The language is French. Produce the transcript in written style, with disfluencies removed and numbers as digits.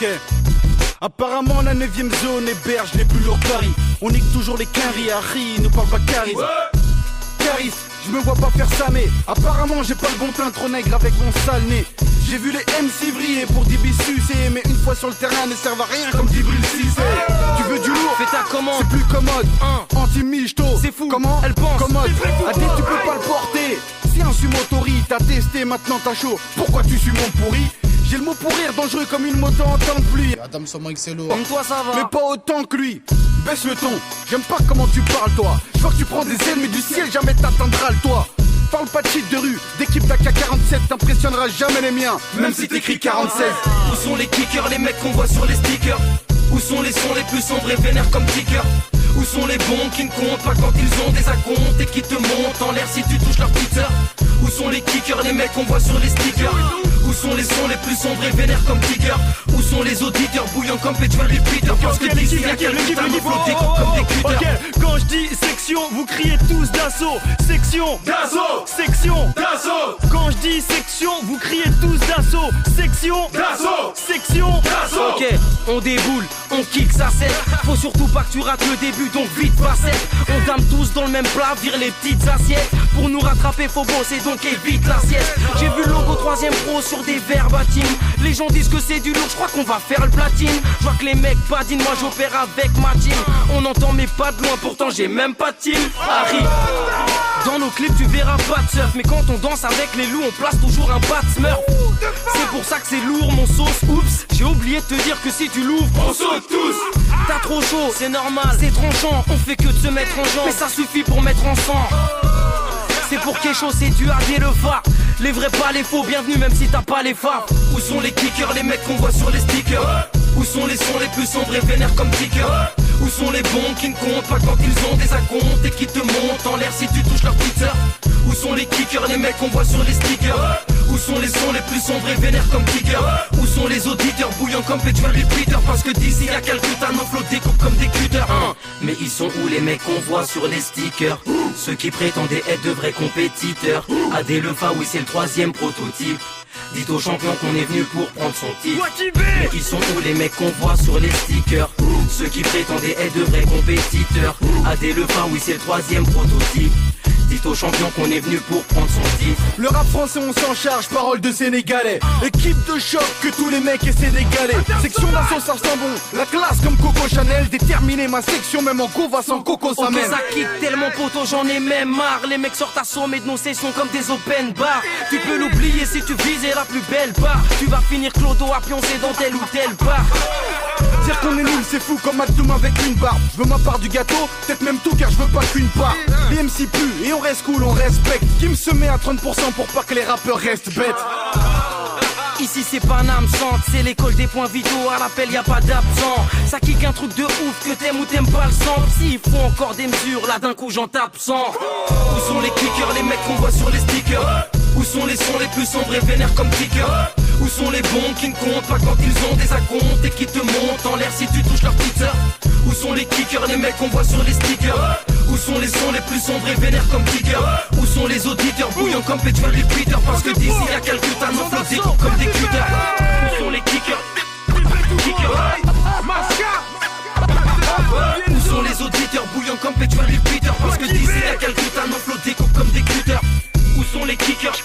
Ok. Apparemment la 9ème zone héberge les plus lourds paris. On nique toujours les quinries, Harry, ne parle pas charisme. Charisme, je me vois pas faire ça mais apparemment j'ai pas le bon teint trop nègre avec mon sale nez. J'ai vu les MC vriller pour Dibissus mais une fois sur le terrain ne servent à rien comme Djibril Cissé. Tu veux du lourd, fais ta commande. C'est plus commode, anti-michto. C'est fou, comment elle pense commode. AD tu peux pas le porter. Si un sumotori t'as testé, maintenant t'as chaud. Pourquoi tu suis mon pourri? J'ai le mot pour rire dangereux comme une moto en temps de pluie. Adam Sommer c'est lourd. Comme toi ça va. Mais pas autant que lui. Baisse le ton, j'aime pas comment tu parles toi. Je vois que tu prends des ailes mais du ciel jamais t'atteindras le toit. Parle pas de shit de rue, d'équipe d'AK-47 t'impressionneras jamais les miens. Même si t'écris 47. Où sont les kickers, les mecs qu'on voit sur les stickers? Où sont les sons les plus sombres et vénères comme kickers? Où sont les bons qui ne comptent pas quand ils ont des acomptes et qui te montent en l'air si tu touches leur petite sœur? Où sont les kickers, les mecs qu'on voit sur les stickers? Où sont les sons les plus sombres et vénères comme Tiger? Où sont les auditeurs bouillants comme Petuel Repeater? Parce que d'ici y'a quelques temps flottés comme des cutters. Ok, quand je dis section, vous criez tous d'assaut. Section d'assaut. Section d'assaut. Quand je dis section, vous criez tous d'assaut. Section d'assaut. Section d'assaut. Ok, on déboule, on kick ça sert. Faut surtout pas que tu rates le début donc vite facette. On dame tous dans le même plat, vire les petites assiettes. Pour nous rattraper faut bosser donc évite l'assiette. J'ai vu le logo 3ème pro sur des verbatims. Les gens disent que c'est du lourd, je crois qu'on va faire le platine. Je vois que les mecs badinent, moi j'opère avec ma team. On entend mes pas de loin, pourtant j'ai même pas de team. Harry, dans nos clips tu verras pas de surf. Mais quand on danse avec les loups, on place toujours un bat smurf. C'est pour ça que c'est lourd mon sauce. Oups, j'ai oublié de te dire que si tu l'ouvres, on saute tous. T'as trop chaud, c'est normal, c'est tranchant. On fait que de se mettre en jambe, mais ça suffit pour mettre en sang. C'est pour quelque chose, c'est du hard et le phare. Les vrais pas les faux, bienvenue même si t'as pas les phares. Où sont les kickers, les mecs qu'on voit sur les stickers? Où sont les sons les plus sombres et vénères comme Tiger? Où sont les bons qui ne comptent pas quand ils ont des acomptes et qui te montent en l'air si tu touches leur petite sœur? Où sont les kickers, les mecs qu'on voit sur les stickers? Où sont les sons les plus sombres et vénères comme Tiger? Où sont les auditeurs bouillants comme Petuel Repeater? Parce que d'ici y'a quelques talents flottés comme des cutters. Mais ils sont où les mecs qu'on voit sur les stickers? Ceux qui prétendaient être de vrais compétiteurs. AD Lefa, oui c'est le 3ème prototype. Dites aux champions qu'on est venu pour prendre son titre. Mais ils sont où les mecs qu'on voit sur les stickers? Ceux qui prétendaient être de vrais compétiteurs. AD Lefa, oui c'est le 3ème prototype. Dites aux champions qu'on est venu pour prendre son titre. Le rap français on s'en charge, parole de sénégalais. Équipe de choc que tous les mecs essaient d'égaler. Section d'assaut ça sent bon, la classe comme Coco Chanel. Déterminé ma section même en cova sans Coco ça Ok mène. ça kick tellement poteau j'en ai même marre. Les mecs sortent à sommet de nos sessions comme des open bars. Tu peux l'oublier si tu visais la plus belle barre. Tu vas finir clodo à pioncer dans tel ou tel bar. Dire qu'on est nul c'est fou comme Madoum avec une barbe. Je veux ma part du gâteau, peut-être même tout car je veux pas qu'une part. Les MC puent et on reste cool, on respecte. Qui me se met à 30% pour pas que les rappeurs restent bêtes. Ici c'est Paname Centre, c'est l'école des points vitaux, à l'appel y a pas d'absent. Ça kick un truc de ouf que t'aimes ou t'aimes pas le sang. S'il faut encore des mesures, là d'un coup j'en tape 100. Où sont les kickers, les mecs qu'on voit sur les stickers? Où sont les sons les plus sombres et vénères comme Tiger? Où sont les bons qui ne comptent pas quand ils ont des acomptes et qui te montent en l'air si tu touches leur petite sœur? Où sont les kickers, les mecs qu'on voit sur les stickers? Où sont les sons les plus sombres et vénères comme Tiger? Où sont les auditeurs bouillants comme Petuel Repeater? Parce que d'ici y'a quelques talents flottés comme des cutters. Où sont les kickers? Où sont les auditeurs bouillants comme Petuel Repeater? Parce que d'ici y'a quelques talents flottés comme des cutters. Où sont les kickers?